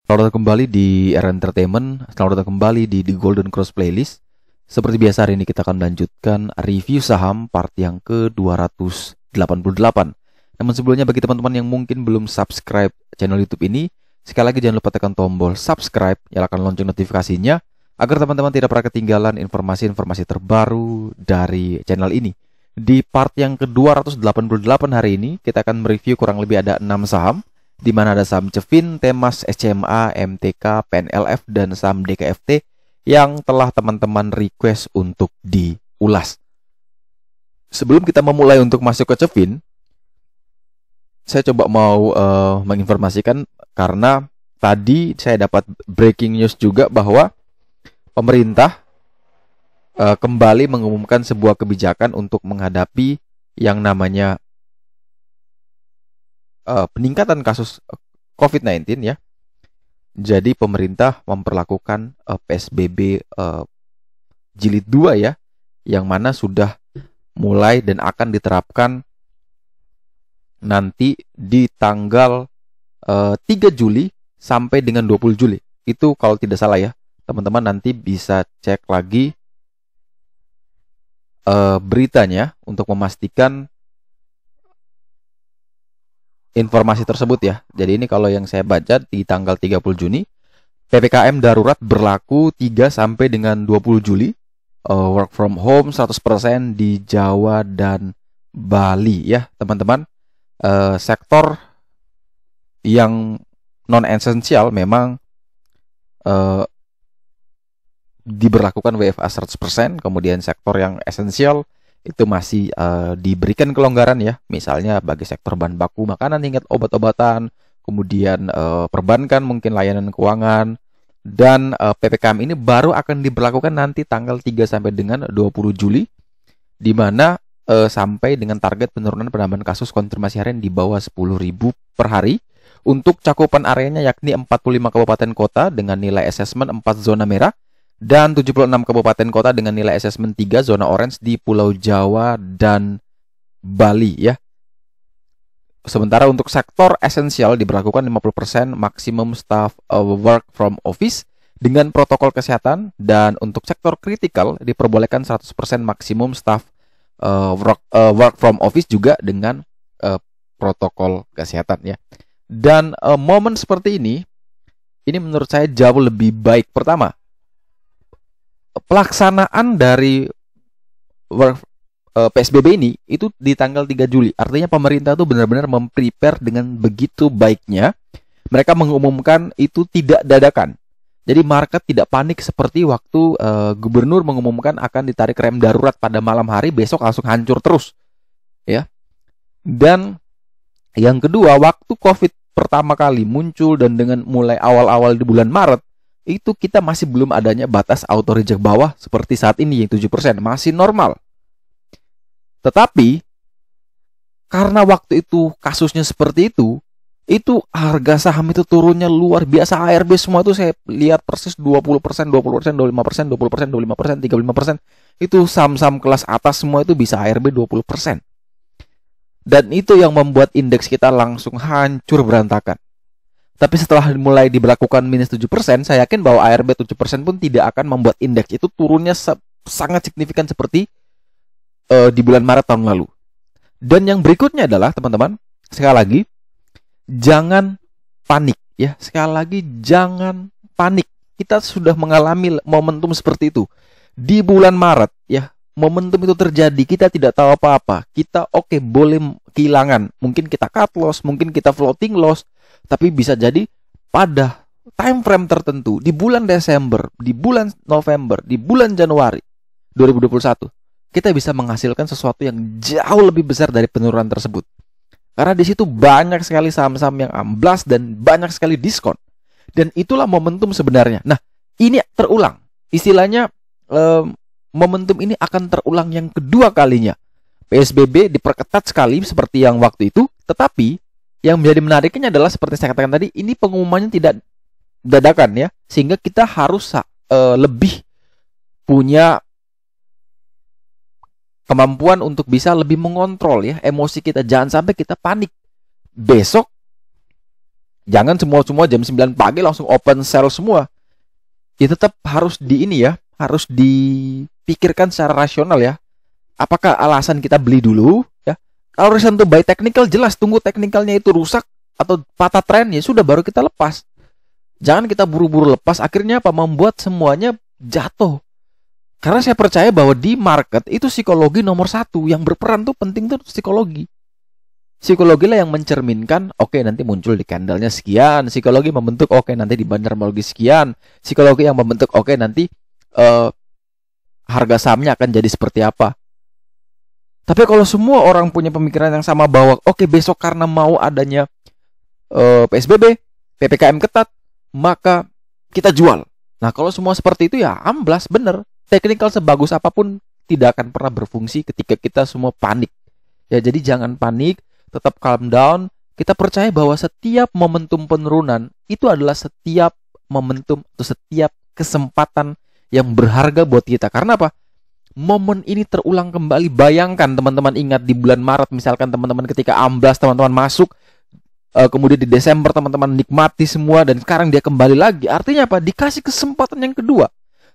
Selamat datang kembali di Era Entertainment. Selamat datang kembali di The Golden Cross Playlist. Seperti biasa hari ini kita akan melanjutkan review saham part yang ke-288. Namun sebelumnya bagi teman-teman yang mungkin belum subscribe channel YouTube ini, sekali lagi jangan lupa tekan tombol subscribe, nyalakan lonceng notifikasinya agar teman-teman tidak pernah ketinggalan informasi-informasi terbaru dari channel ini. Di part yang ke-288 hari ini kita akan mereview kurang lebih ada 6 saham, di mana ada saham Cevin, Temas, SCMA, MTK, PNLF, dan saham DKFT yang telah teman-teman request untuk diulas. Sebelum kita memulai untuk masuk ke Cevin, saya coba mau menginformasikan karena tadi saya dapat breaking news juga bahwa pemerintah kembali mengumumkan sebuah kebijakan untuk menghadapi yang namanya peningkatan kasus COVID-19 ya. Jadi pemerintah memperlakukan PSBB jilid 2 ya, yang mana sudah mulai dan akan diterapkan nanti di tanggal 3 Juli sampai dengan 20 Juli. Itu kalau tidak salah ya. Teman-teman nanti bisa cek lagi beritanya untuk memastikan informasi tersebut ya. Jadi ini kalau yang saya baca di tanggal 30 Juni PPKM darurat berlaku 3 sampai dengan 20 Juli. Work from home 100% di Jawa dan Bali ya, teman-teman. Sektor yang non esensial memang diberlakukan WFA 100%, kemudian sektor yang esensial itu masih diberikan kelonggaran ya, misalnya bagi sektor bahan baku makanan hingga obat-obatan, kemudian perbankan, mungkin layanan keuangan, dan PPKM ini baru akan diberlakukan nanti tanggal 3 sampai dengan 20 Juli, di mana sampai dengan target penurunan penambahan kasus konfirmasi harian di bawah 10.000 per hari. Untuk cakupan areanya yakni 45 kabupaten kota dengan nilai asesmen 4 zona merah, dan 76 kabupaten kota dengan nilai asesmen 3 zona orange di Pulau Jawa dan Bali ya. Sementara untuk sektor esensial diberlakukan 50% maksimum staff work from office dengan protokol kesehatan, dan untuk sektor kritikal diperbolehkan 100% maksimum staff work from office juga dengan protokol kesehatan ya. Dan momen seperti ini menurut saya jauh lebih baik. Pertama, pelaksanaan dari PSBB ini itu di tanggal 3 Juli. Artinya pemerintah itu benar-benar memprepare dengan begitu baiknya. Mereka mengumumkan itu tidak dadakan. Jadi market tidak panik seperti waktu gubernur mengumumkan akan ditarik rem darurat pada malam hari, besok langsung hancur terus. Ya. Dan yang kedua, waktu COVID pertama kali muncul dan dengan mulai awal-awal di bulan Maret, itu kita masih belum adanya batas auto reject bawah seperti saat ini yang 7%, masih normal. Tetapi karena waktu itu kasusnya seperti itu harga saham itu turunnya luar biasa. ARB semua itu saya lihat persis 20%, 20%, 25%, 20%, 25%, 35%. Itu saham-saham kelas atas semua itu bisa ARB 20%. Dan itu yang membuat indeks kita langsung hancur berantakan. Tapi setelah mulai diberlakukan minus 7%, saya yakin bahwa ARB 7% pun tidak akan membuat indeks itu turunnya sangat signifikan seperti di bulan Maret tahun lalu. Dan yang berikutnya adalah, teman-teman, sekali lagi, jangan panik. Ya, sekali lagi, jangan panik. Kita sudah mengalami momentum seperti itu. Di bulan Maret, ya, momentum itu terjadi, kita tidak tahu apa-apa. Kita boleh kehilangan. Mungkin kita cut loss, mungkin kita floating loss. Tapi bisa jadi pada time frame tertentu di bulan Desember, di bulan November, di bulan Januari 2021, kita bisa menghasilkan sesuatu yang jauh lebih besar dari penurunan tersebut. Karena di situ banyak sekali saham-saham yang amblas dan banyak sekali diskon. Dan itulah momentum sebenarnya. Nah, ini terulang. Istilahnya momentum ini akan terulang yang kedua kalinya. PSBB diperketat sekali seperti yang waktu itu, tetapi yang menjadi menariknya adalah seperti saya katakan tadi, ini pengumumannya tidak dadakan ya, sehingga kita harus lebih punya kemampuan untuk bisa lebih mengontrol ya emosi kita. Jangan sampai kita panik besok Jangan semua jam 9 pagi langsung open sell semua. Ya tetap harus harus dipikirkan secara rasional ya. Apakah alasan kita beli dulu ya? Kalau reason to buy technical jelas, tunggu teknikalnya itu rusak atau patah tren ya sudah baru kita lepas. Jangan kita buru-buru lepas, akhirnya apa? Membuat semuanya jatuh. Karena saya percaya bahwa di market itu psikologi nomor satu. Yang berperan tuh penting tuh psikologi. Psikologi lah yang mencerminkan, oke, nanti muncul di candlenya sekian. Psikologi membentuk, oke, nanti di bandarmologi sekian. Psikologi yang membentuk, oke, nanti harga sahamnya akan jadi seperti apa. Tapi kalau semua orang punya pemikiran yang sama bahwa, oke, besok karena mau adanya PSBB, PPKM ketat, maka kita jual. Nah, kalau semua seperti itu ya amblas, bener. Teknikal sebagus apapun tidak akan pernah berfungsi ketika kita semua panik. Ya, jadi jangan panik, tetap calm down. Kita percaya bahwa setiap momentum penurunan itu adalah setiap momentum atau setiap kesempatan yang berharga buat kita. Karena apa? Momen ini terulang kembali. Bayangkan teman-teman ingat di bulan Maret misalkan teman-teman ketika amblas teman-teman masuk, kemudian di Desember teman-teman nikmati semua dan sekarang dia kembali lagi. Artinya apa? Dikasih kesempatan yang kedua.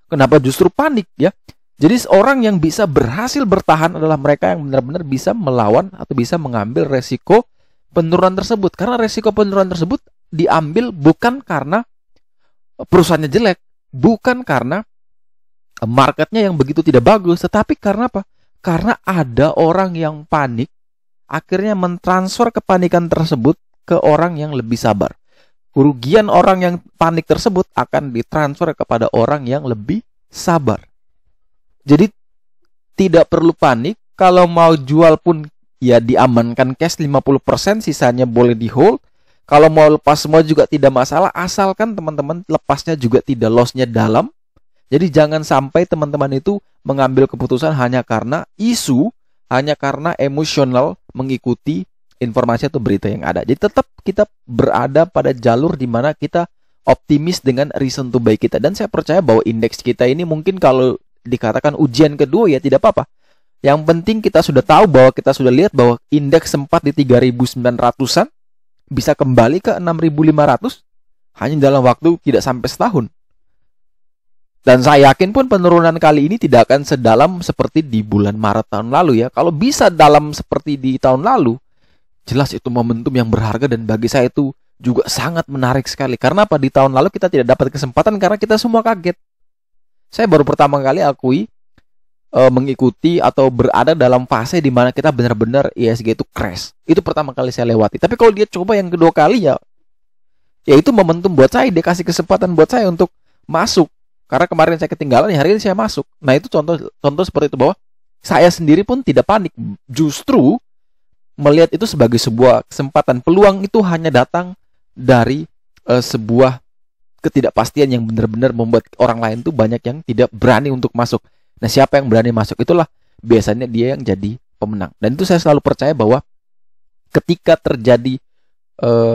Kenapa justru panik ya? Jadi orang yang bisa berhasil bertahan adalah mereka yang benar-benar bisa melawan atau bisa mengambil resiko penurunan tersebut. Karena resiko penurunan tersebut diambil bukan karena perusahaannya jelek, bukan karena marketnya yang begitu tidak bagus, tetapi karena apa? Karena ada orang yang panik, akhirnya mentransfer kepanikan tersebut ke orang yang lebih sabar. Kerugian orang yang panik tersebut akan ditransfer kepada orang yang lebih sabar. Jadi tidak perlu panik. Kalau mau jual pun ya diamankan cash 50%, sisanya boleh di hold. Kalau mau lepas semua juga tidak masalah, asalkan teman-teman lepasnya juga tidak lossnya dalam. Jadi jangan sampai teman-teman itu mengambil keputusan hanya karena isu, hanya karena emosional mengikuti informasi atau berita yang ada. Jadi tetap kita berada pada jalur di mana kita optimis dengan reason to buy kita. Dan saya percaya bahwa indeks kita ini mungkin kalau dikatakan ujian kedua ya tidak apa-apa. Yang penting kita sudah tahu bahwa kita sudah lihat bahwa indeks sempat di 3.900-an, bisa kembali ke 6.500 hanya dalam waktu tidak sampai setahun. Dan saya yakin pun penurunan kali ini tidak akan sedalam seperti di bulan Maret tahun lalu ya. Kalau bisa dalam seperti di tahun lalu, jelas itu momentum yang berharga dan bagi saya itu juga sangat menarik sekali. Karena apa? Di tahun lalu kita tidak dapat kesempatan karena kita semua kaget. Saya baru pertama kali mengikuti atau berada dalam fase di mana kita benar-benar ISG itu crash. Itu pertama kali saya lewati. Tapi kalau dia coba yang kedua kali ya itu momentum buat saya. Dia kasih kesempatan buat saya untuk masuk. Karena kemarin saya ketinggalan, hari ini saya masuk. Nah itu contoh seperti itu bahwa saya sendiri pun tidak panik. Justru melihat itu sebagai sebuah kesempatan. Peluang itu hanya datang dari sebuah ketidakpastian yang benar-benar membuat orang lain tuh banyak yang tidak berani untuk masuk. Nah siapa yang berani masuk itulah biasanya dia yang jadi pemenang. Dan itu saya selalu percaya bahwa ketika terjadi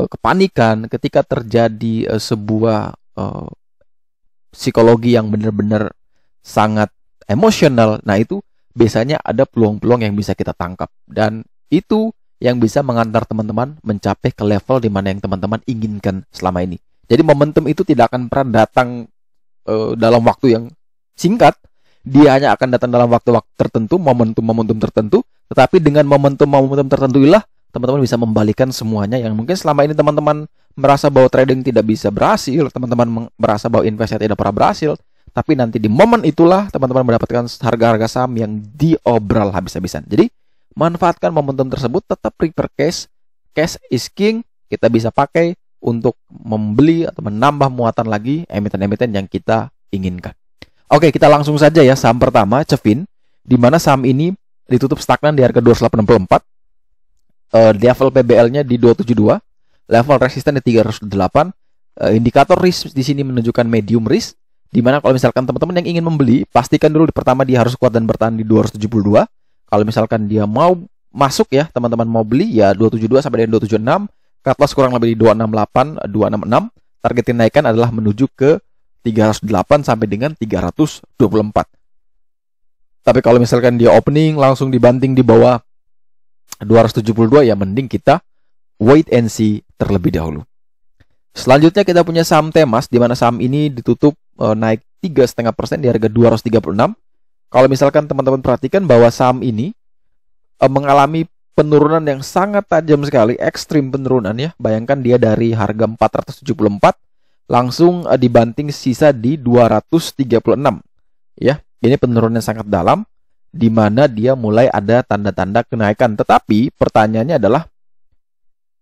kepanikan, ketika terjadi sebuah psikologi yang benar-benar sangat emosional, nah itu biasanya ada peluang-peluang yang bisa kita tangkap. Dan itu yang bisa mengantar teman-teman mencapai ke level di mana yang teman-teman inginkan selama ini. Jadi momentum itu tidak akan pernah datang dalam waktu yang singkat. Dia hanya akan datang dalam waktu-waktu tertentu, momentum-momentum tertentu. Tetapi dengan momentum-momentum tertentu itulah teman-teman bisa membalikan semuanya yang mungkin selama ini teman-teman merasa bahwa trading tidak bisa berhasil, teman-teman merasa bahwa investasi tidak pernah berhasil. Tapi nanti di momen itulah teman-teman mendapatkan harga-harga saham yang diobral habis-habisan. Jadi manfaatkan momentum tersebut, tetap prepare cash. Cash is king. Kita bisa pakai untuk membeli atau menambah muatan lagi emiten-emiten yang kita inginkan. Oke, kita langsung saja ya. Saham pertama, Cevin, di mana saham ini ditutup stagnan di harga 284. Level PBL-nya di 272. Level resisten di 308. Indikator risk di sini menunjukkan medium risk. Di mana kalau misalkan teman-teman yang ingin membeli, pastikan dulu pertama dia harus kuat dan bertahan di 272. Kalau misalkan dia mau masuk ya, teman-teman mau beli ya 272 sampai dengan 276. Cut loss kurang lebih di 268, 266. Target kenaikan adalah menuju ke 308 sampai dengan 324. Tapi kalau misalkan dia opening langsung dibanting di bawah 272 ya mending kita wait and see terlebih dahulu. Selanjutnya kita punya saham Temas, di mana saham ini ditutup naik 3,5% di harga 236. Kalau misalkan teman-teman perhatikan bahwa saham ini mengalami penurunan yang sangat tajam sekali, ekstrim penurunan ya. Bayangkan dia dari harga 474 langsung dibanting sisa di 236 ya. Ini penurunan yang sangat dalam, di mana dia mulai ada tanda-tanda kenaikan. Tetapi pertanyaannya adalah,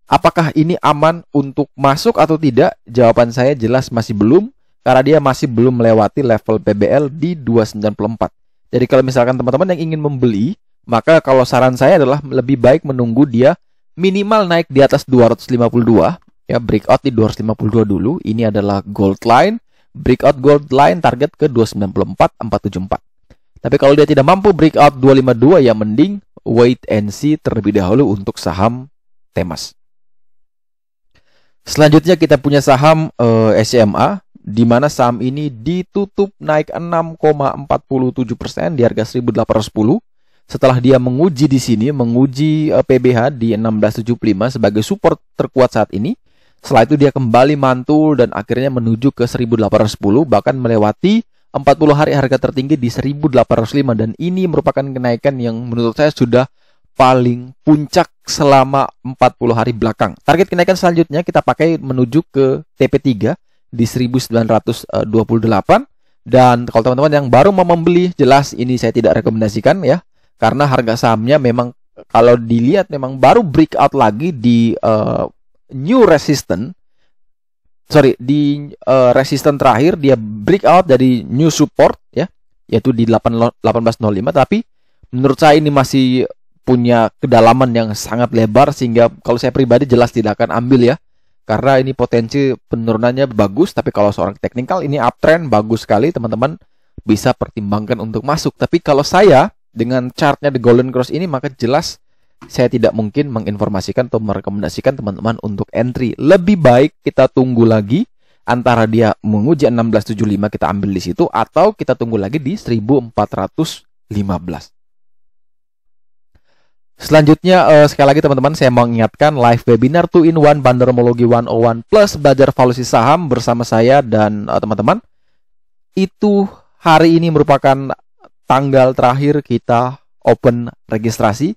apakah ini aman untuk masuk atau tidak? Jawaban saya jelas masih belum, karena dia masih belum melewati level PBL di 294. Jadi kalau misalkan teman-teman yang ingin membeli, maka kalau saran saya adalah lebih baik menunggu dia minimal naik di atas 252, ya, breakout di 252 dulu. Ini adalah gold line, breakout gold line target ke 294,474. Tapi kalau dia tidak mampu breakout 252, ya mending wait and see terlebih dahulu untuk saham Temas. Selanjutnya kita punya saham SMA, di mana saham ini ditutup naik 6,47% di harga 1.810. Setelah dia menguji di sini, menguji PBH di 1675 sebagai support terkuat saat ini. Setelah itu dia kembali mantul dan akhirnya menuju ke 1.810, bahkan melewati 40 hari harga tertinggi di 1.805, dan ini merupakan kenaikan yang menurut saya sudah paling puncak selama 40 hari belakang. Target kenaikan selanjutnya kita pakai menuju ke TP3 di 1928. Dan kalau teman-teman yang baru mau membeli, jelas ini saya tidak rekomendasikan ya, karena harga sahamnya memang kalau dilihat memang baru breakout lagi di new resistance. Di resistance terakhir dia breakout dari new support ya, yaitu di 1805. Tapi menurut saya ini masih punya kedalaman yang sangat lebar, sehingga kalau saya pribadi jelas tidak akan ambil ya, karena ini potensi penurunannya bagus. Tapi kalau seorang teknikal ini uptrend bagus sekali, teman-teman bisa pertimbangkan untuk masuk. Tapi kalau saya dengan chartnya The Golden Cross ini, maka jelas saya tidak mungkin menginformasikan atau merekomendasikan teman-teman untuk entry. Lebih baik kita tunggu lagi, antara dia menguji 1675 kita ambil di situ, atau kita tunggu lagi di 1415. Selanjutnya sekali lagi teman-teman, saya mau ingatkan live webinar 2-in-1 Bandarmologi 101 plus belajar valuasi saham bersama saya dan teman-teman. Itu hari ini merupakan tanggal terakhir kita open registrasi.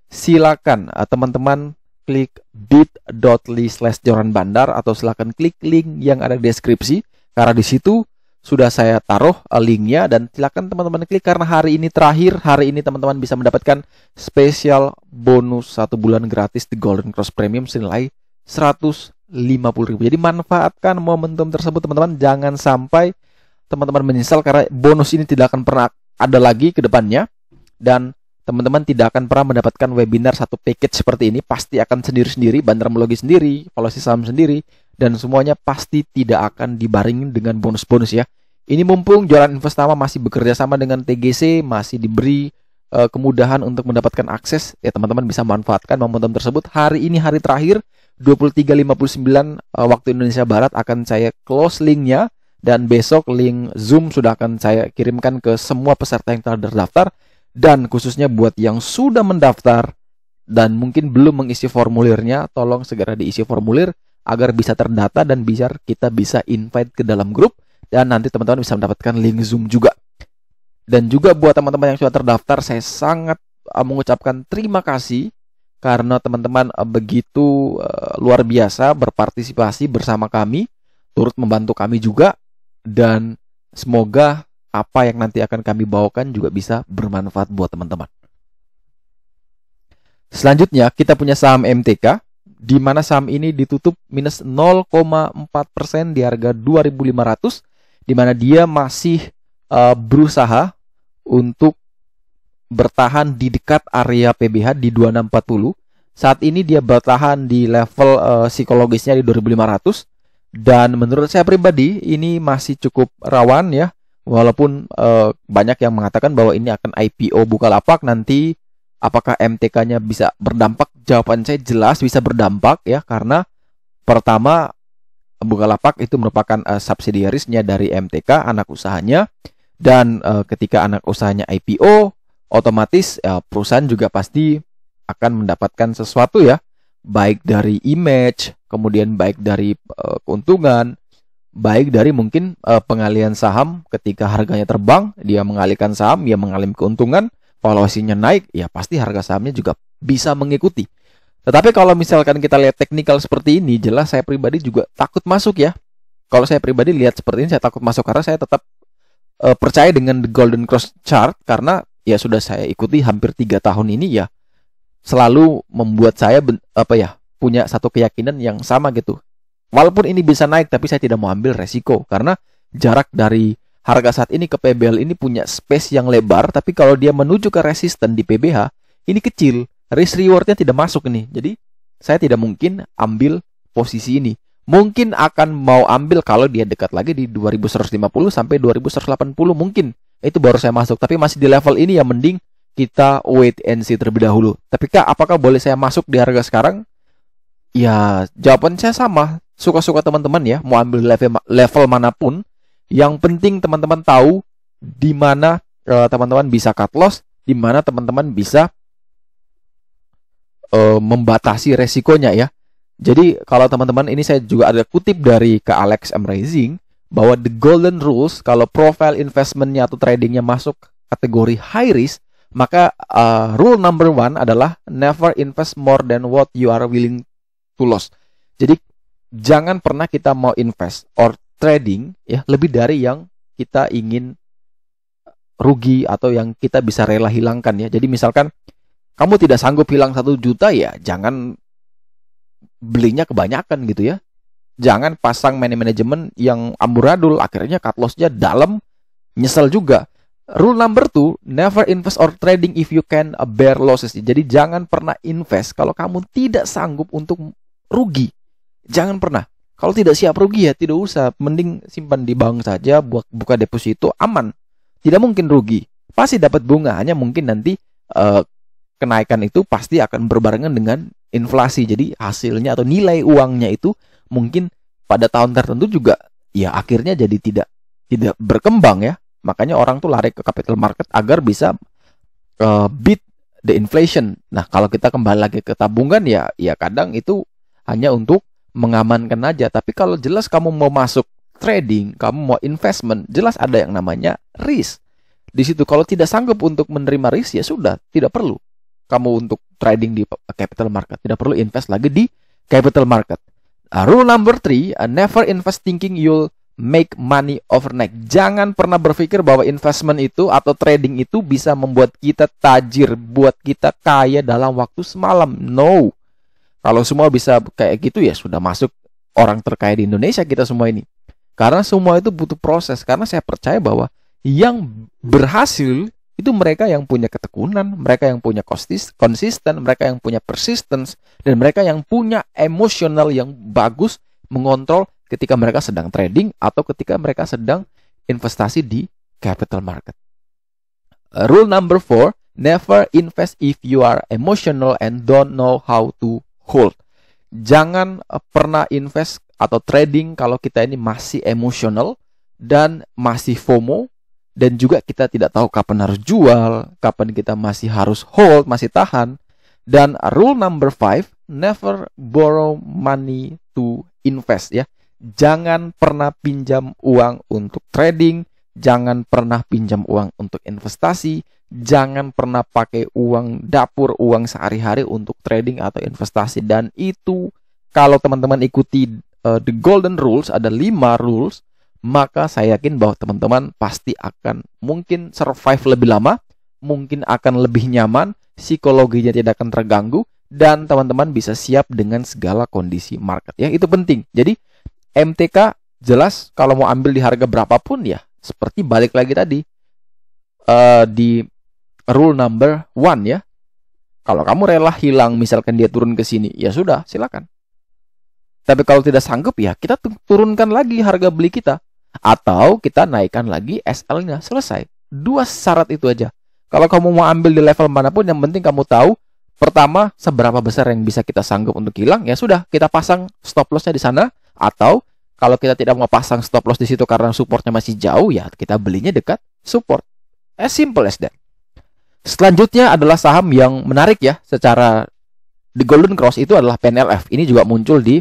Silakan teman-teman klik bit.ly/joranbandar atau silakan klik link yang ada di deskripsi, karena di situ sudah saya taruh linknya, dan silakan teman-teman klik karena hari ini terakhir. Hari ini teman-teman bisa mendapatkan spesial bonus 1 bulan gratis di Golden Cross Premium senilai 150.000. Jadi manfaatkan momentum tersebut teman-teman, jangan sampai teman-teman menyesal, karena bonus ini tidak akan pernah ada lagi ke depannya, dan teman-teman tidak akan pernah mendapatkan webinar satu package seperti ini. Pasti akan sendiri-sendiri, bandarmologi sendiri, valuasi saham sendiri, dan semuanya pasti tidak akan dibaringin dengan bonus-bonus ya. Ini mumpung Jualan Investama masih bekerja sama dengan TGC, masih diberi kemudahan untuk mendapatkan akses ya, teman-teman bisa manfaatkan momentum tersebut. Hari ini hari terakhir 23.59 waktu Indonesia Barat akan saya close linknya, dan besok link Zoom sudah akan saya kirimkan ke semua peserta yang telah terdaftar. Dan khususnya buat yang sudah mendaftar dan mungkin belum mengisi formulirnya, tolong segera diisi formulir agar bisa terdata dan kita bisa invite ke dalam grup, dan nanti teman-teman bisa mendapatkan link Zoom juga. Dan juga buat teman-teman yang sudah terdaftar, saya sangat mengucapkan terima kasih karena teman-teman begitu luar biasa berpartisipasi bersama kami, turut membantu kami juga, dan semoga apa yang nanti akan kami bawakan juga bisa bermanfaat buat teman-teman. Selanjutnya kita punya saham MTK, di mana saham ini ditutup minus 0,4% di harga 2.500, di mana dia masih berusaha untuk bertahan di dekat area PBH di 2640. Saat ini dia bertahan di level psikologisnya di 2.500, dan menurut saya pribadi ini masih cukup rawan ya. Walaupun banyak yang mengatakan bahwa ini akan IPO Bukalapak nanti, apakah MTK-nya bisa berdampak? Jawaban saya jelas bisa berdampak ya, karena pertama Bukalapak itu merupakan subsidiarisnya dari MTK, anak usahanya, dan ketika anak usahanya IPO, otomatis perusahaan juga pasti akan mendapatkan sesuatu ya, baik dari image, kemudian baik dari keuntungan, baik dari mungkin pengalihan saham ketika harganya terbang, dia mengalihkan saham, dia mengalami keuntungan, valuasinya naik, ya pasti harga sahamnya juga bisa mengikuti. Tetapi kalau misalkan kita lihat teknikal seperti ini, jelas saya pribadi juga takut masuk ya. Kalau saya pribadi lihat seperti ini, saya takut masuk karena saya tetap percaya dengan the Golden Cross Chart, karena ya sudah saya ikuti hampir 3 tahun ini ya, selalu membuat saya punya satu keyakinan yang sama gitu. Walaupun ini bisa naik, tapi saya tidak mau ambil resiko karena jarak dari harga saat ini ke PBL ini punya space yang lebar, tapi kalau dia menuju ke resisten di PBH ini kecil, risk rewardnya tidak masuk ini. Jadi saya tidak mungkin ambil posisi ini. Mungkin akan mau ambil kalau dia dekat lagi di 2150 sampai 2180 mungkin. Itu baru saya masuk, tapi masih di level ini ya mending kita wait and see terlebih dahulu. Tapi Kak, apakah boleh saya masuk di harga sekarang? Ya, jawaban saya sama. Suka-suka teman-teman ya, mau ambil level manapun. Yang penting teman-teman tahu di mana teman-teman bisa cut loss, di mana teman-teman bisa membatasi resikonya ya. Jadi kalau teman-teman, ini saya juga ada kutip dari ke Alex M. Rising, bahwa the golden rules, kalau profile investmentnya atau tradingnya masuk kategori high risk, maka rule number 1 adalah never invest more than what you are willing to lose. Jadi jangan pernah kita mau invest or trading ya lebih dari yang kita ingin rugi atau yang kita bisa rela hilangkan ya. Jadi misalkan kamu tidak sanggup hilang 1 juta ya jangan belinya kebanyakan gitu ya. Jangan pasang manajemen yang amburadul, akhirnya cut loss-nya dalam, nyesel juga. Rule number 2, never invest or trading if you can bear losses. Jadi jangan pernah invest kalau kamu tidak sanggup untuk rugi. Jangan pernah. Kalau tidak siap rugi ya tidak usah, mending simpan di bank saja, buka deposito, aman. Tidak mungkin rugi. Pasti dapat bunga, hanya mungkin nanti kenaikan itu pasti akan berbarengan dengan inflasi. Jadi hasilnya atau nilai uangnya itu mungkin pada tahun tertentu juga ya akhirnya jadi tidak berkembang ya. Makanya orang tuh lari ke capital market agar bisa beat the inflation. Nah, kalau kita kembali lagi ke tabungan ya kadang itu hanya untuk mengamankan aja. Tapi kalau jelas kamu mau masuk trading, kamu mau investment, jelas ada yang namanya risk. Di situ kalau tidak sanggup untuk menerima risk ya sudah, tidak perlu kamu untuk trading di capital market, tidak perlu invest lagi di capital market. Rule number 3, never invest thinking you'll make money overnight. Jangan pernah berpikir bahwa investment itu atau trading itu bisa membuat kita tajir, buat kita kaya dalam waktu semalam. No. Kalau semua bisa kayak gitu ya sudah masuk orang terkaya di Indonesia kita semua ini. Karena semua itu butuh proses. Karena saya percaya bahwa yang berhasil itu mereka yang punya ketekunan, mereka yang punya konsisten, mereka yang punya persistence, dan mereka yang punya emosional yang bagus mengontrol ketika mereka sedang trading atau ketika mereka sedang investasi di capital market. Rule number 4, never invest if you are emotional and don't know how to hold. Jangan pernah invest atau trading kalau kita ini masih emosional dan masih FOMO, dan juga kita tidak tahu kapan harus jual, kapan kita masih harus hold, masih tahan. Dan rule number 5, never borrow money to invest ya. Jangan pernah pinjam uang untuk trading, jangan pernah pinjam uang untuk investasi, jangan pernah pakai uang dapur, uang sehari-hari untuk trading atau investasi. Dan itu kalau teman-teman ikuti the golden rules, ada 5 rules, maka saya yakin bahwa teman-teman pasti akan mungkin survive lebih lama, mungkin akan lebih nyaman, psikologinya tidak akan terganggu, dan teman-teman bisa siap dengan segala kondisi market ya. Itu penting. Jadi MTK jelas kalau mau ambil di harga berapapun ya seperti balik lagi tadi di rule number 1 ya. Kalau kamu rela hilang misalkan dia turun ke sini, ya sudah silakan. Tapi kalau tidak sanggup ya kita turunkan lagi harga beli kita, atau kita naikkan lagi SL-nya, selesai. 2 syarat itu aja. Kalau kamu mau ambil di level manapun, yang penting kamu tahu pertama seberapa besar yang bisa kita sanggup untuk hilang, ya sudah kita pasang stop loss-nya di sana. Atau kalau kita tidak mau pasang stop loss di situ karena supportnya masih jauh, ya kita belinya dekat support. As simple as that. Selanjutnya adalah saham yang menarik ya secara Di Golden Cross itu adalah PNLF. Ini juga muncul di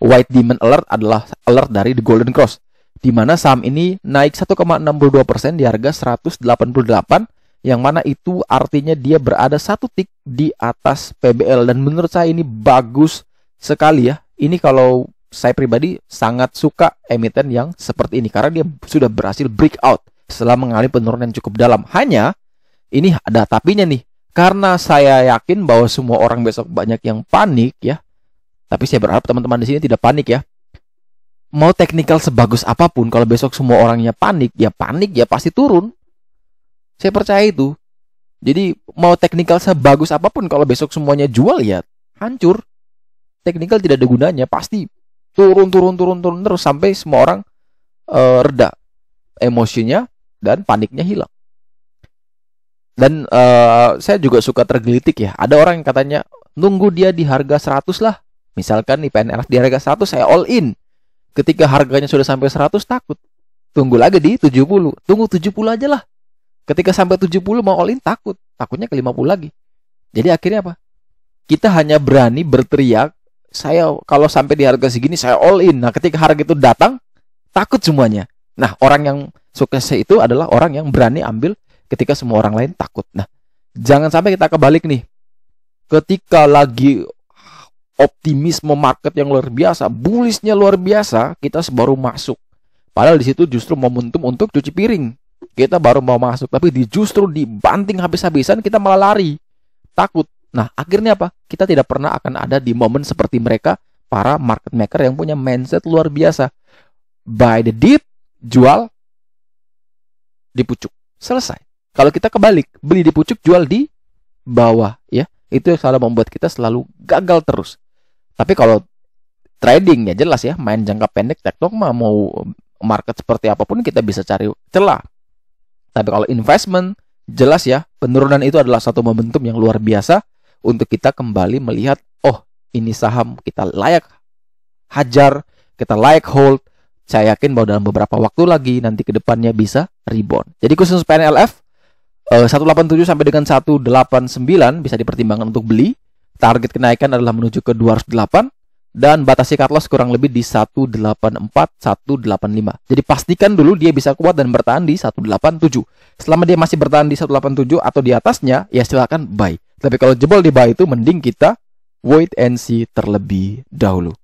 White Diamond Alert, adalah alert dari The Golden Cross, di mana saham ini naik 1,62% di harga 188, yang mana itu artinya dia berada satu tik di atas PBL. Dan menurut saya ini bagus sekali ya. Ini kalau saya pribadi sangat suka emiten yang seperti ini, karena dia sudah berhasil breakout setelah mengalami penurunan yang cukup dalam. Hanya ini ada tapinya nih, karena saya yakin bahwa semua orang besok banyak yang panik ya. Tapi saya berharap teman-teman di sini tidak panik ya. Mau teknikal sebagus apapun, kalau besok semua orangnya panik ya pasti turun. Saya percaya itu. Jadi mau teknikal sebagus apapun, kalau besok semuanya jual ya hancur. Teknikal tidak ada gunanya, pasti turun terus sampai semua orang reda emosinya dan paniknya hilang. Dan saya juga suka tergelitik ya. Ada orang yang katanya nunggu dia di harga 100 lah. Misalkan nih PNLF di harga 100 saya all in. Ketika harganya sudah sampai 100 takut. Tunggu lagi di 70. Tunggu 70 aja lah. Ketika sampai 70 mau all in takut. Takutnya ke 50 lagi. Jadi akhirnya apa? Kita hanya berani berteriak, saya kalau sampai di harga segini saya all in. Nah, ketika harga itu datang, takut semuanya. Nah, orang yang sukses itu adalah orang yang berani ambil ketika semua orang lain takut. Nah, jangan sampai kita kebalik nih. Ketika lagi optimisme market yang luar biasa, bullishnya luar biasa, kita baru masuk. Padahal di situ justru momentum untuk cuci piring. Kita baru mau masuk, tapi justru dibanting habis-habisan, kita malah lari. Takut. Nah, akhirnya apa? Kita tidak pernah akan ada di momen seperti mereka, para market maker yang punya mindset luar biasa. Buy the dip, jual di pucuk. Selesai. Kalau kita kebalik, beli di pucuk, jual di bawah, ya. Itu yang selalu membuat kita selalu gagal terus. Tapi kalau trading ya jelas ya, main jangka pendek, tektok mah mau market seperti apapun kita bisa cari celah. Tapi kalau investment, jelas ya, penurunan itu adalah satu momentum yang luar biasa untuk kita kembali melihat, oh ini saham kita layak hajar, kita layak hold. Saya yakin bahwa dalam beberapa waktu lagi nanti ke depannya bisa rebound. Jadi khusus PNLF 187 sampai dengan 189 bisa dipertimbangkan untuk beli. Target kenaikan adalah menuju ke 208 dan batasi cut loss kurang lebih di 184, 185. Jadi pastikan dulu dia bisa kuat dan bertahan di 187. Selama dia masih bertahan di 187 atau di atasnya, ya silakan buy. Tapi kalau jebol di buy itu mending kita wait and see terlebih dahulu.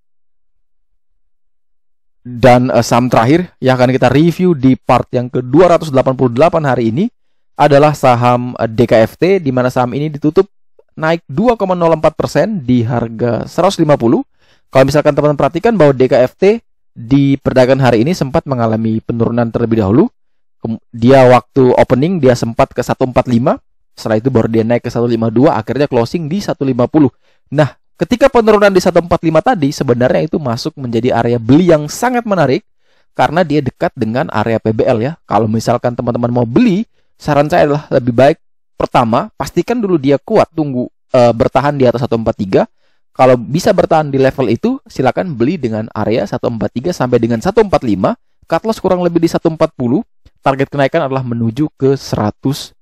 Dan saham terakhir yang akan kita review di part yang ke-288 hari ini adalah saham DKFT, di mana saham ini ditutup naik 2,04% di harga 150. Kalau misalkan teman-teman perhatikan bahwa DKFT di perdagangan hari ini sempat mengalami penurunan terlebih dahulu. Dia waktu opening dia sempat ke 145, setelah itu baru dia naik ke 152, akhirnya closing di 150. Nah, ketika penurunan di 145 tadi sebenarnya itu masuk menjadi area beli yang sangat menarik karena dia dekat dengan area PBL ya. Kalau misalkan teman-teman mau beli, saran saya adalah lebih baik pertama pastikan dulu dia kuat, tunggu bertahan di atas 143. Kalau bisa bertahan di level itu, silakan beli dengan area 143 sampai dengan 145. Cut loss kurang lebih di 140. Target kenaikan adalah menuju ke 178.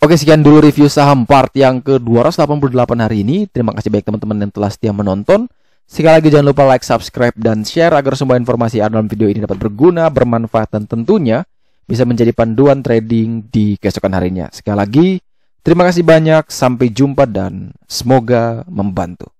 Oke, sekian dulu review saham part yang ke-288 hari ini. Terima kasih banyak teman-teman yang telah setia menonton. Sekali lagi jangan lupa like, subscribe, dan share agar semua informasi dalam video ini dapat berguna, bermanfaat, dan tentunya bisa menjadi panduan trading di keesokan harinya. Sekali lagi, terima kasih banyak, sampai jumpa dan semoga membantu.